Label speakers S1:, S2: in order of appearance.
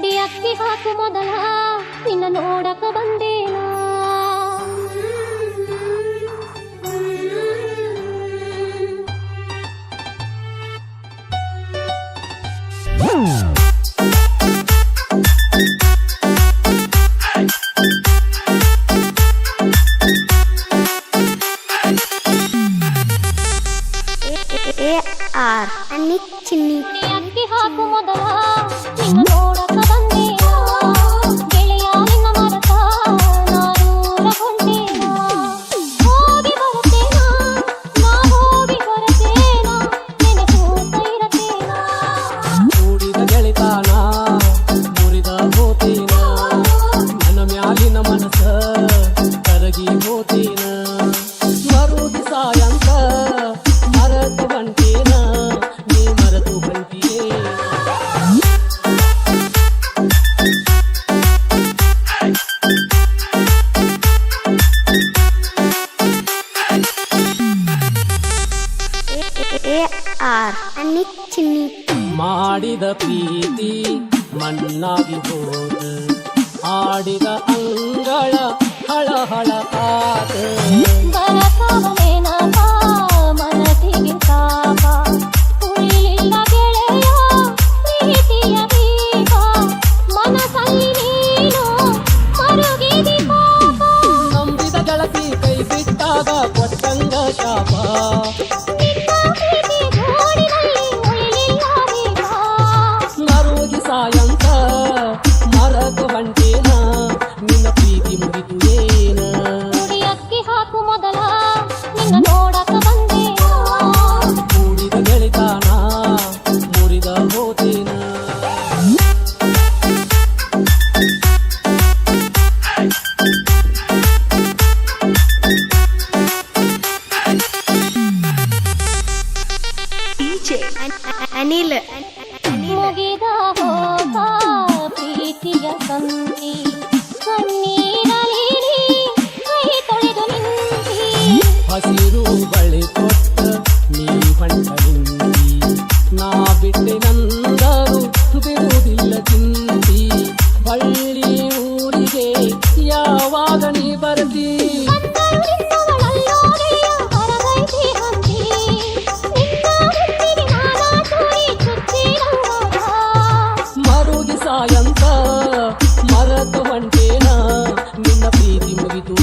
S1: ಅಕ್ಕಿ ಹಾಕು ಮೊದಲ ನಿನ್ನ ನೋಡಕ ಬಂದೇನ ಅಕ್ಕಿ ಹಾಕು ಮೊದಲ ನಿನ್ನ ನೋಡಕ ಬಂದೇನ ಗೆಳೆಯ ನಿನ್ನ ಮರತ ನಾನೂರ ಹೊಂಟೇನ ಹೋಗಿ ಬರುತ್ತೇನ ನಾ ಹೋಗಿ ಬರುತ್ತೇನ ನೆನೆಸೂತ ಇರತೇನ
S2: ಕೂಡಿದ ಗೆಳೆತಾನ ಮುರಿದ ಹೋತೇನ ನನ್ನ ಮ್ಯಾಲಿನ ಮನಸ ಕರಗಿ ಹೋತೇನ ಮರುದಿ ಸಾಯಂತ ಮರತು ಬಂಟೇನ ನೀ ಮರೆತು ಬಂಟಿಯೇ ಮಾಡಿದ ಪ್ರೀತಿ ಮಣ್ಣಾಗಿ ಹೋದ ಆಡಿದ ಅಂಗಳ ಹಳಹಳ ಆತ
S1: ಬರಕಾವಲೇನಪ್ಪ ಮನಸ್ಸಿಗೆ ತಾಪ ಉಳಿಲಿಲ್ಲ ಗೆಳೆಯ ಪ್ರೀತಿಯ ದೀಪ ಮನಸ್ಸಲ್ಲಿ ನೀನು ಮರುಗಿದಿ ಪಾಪ
S2: ನಂಬಿದ ಗೆಳತಿ ಕೈ ಬಿಟ್ಟಾಗ ಕೊಟ್ಟಂಗ ಶಾಪ
S1: ನಿನ್ನ ಪ್ರೀತಿ ಗೋಡಿನಲ್ಲಿ ಉಳಿಲಿಲ್ಲ ದೀಪ
S2: ಮರುಗಿ ಸಾಯಂತ ಮರತು ಬಂಟೇನ ನಿನ್ನ ಪ್ರೀತಿ ಮುಗಿತು ಏನ
S1: ಕುಡಿ ಅಕ್ಕಿ ಹಾಕು ಮೊದಲ ನಿನ್ನ ನೋಡಕ ಬಂದೇನ
S2: ಕೂಡಿದ ಗೆಳೆತಾನ ಮುರಿದ ಹೋತೇನ
S3: ಅನಿಲ್
S1: ಮುಗಿದ ಹೋಗ ಪ್ರೀತಿಯ ಸಂಧಿ ಕಣ್ಣೀರಲಿ ಕೈ ತೊಳೆದು ನಿಂತಿ
S2: ಹಸಿರು ಬಳೆ ಕೊಟ್ಟ ನೀ ಹೊಂಟ ನಿಂತಿ ನಾ ಬಿಟ್ಟೆ ನಂದರು ಬಿಡುವುದಿಲ್ಲ ಚಿಂತಿ ಬಳ್ಳಿ ಊರಿಗೆ ಯಾವಾಗ ನೀ ಬರ್ತಿ
S1: ಕತ್ತರಿಸುವಳಲ್ಲೋರೆಯ ಹೊರಗೈತಿ ಹಂತಿ ನಿನ್ನ ಹುಟ್ಟಿಗೆ ನಾನಾ ಚೂರಿ ಚುಚ್ಚಿ ರಂಗೋದ
S2: ಮರುಗಿ ಸಾಯಂತ ಮರತು ಹೊಂಟೇನ ನಿನ್ನ ಪ್ರೀತಿ ಮುಗಿತು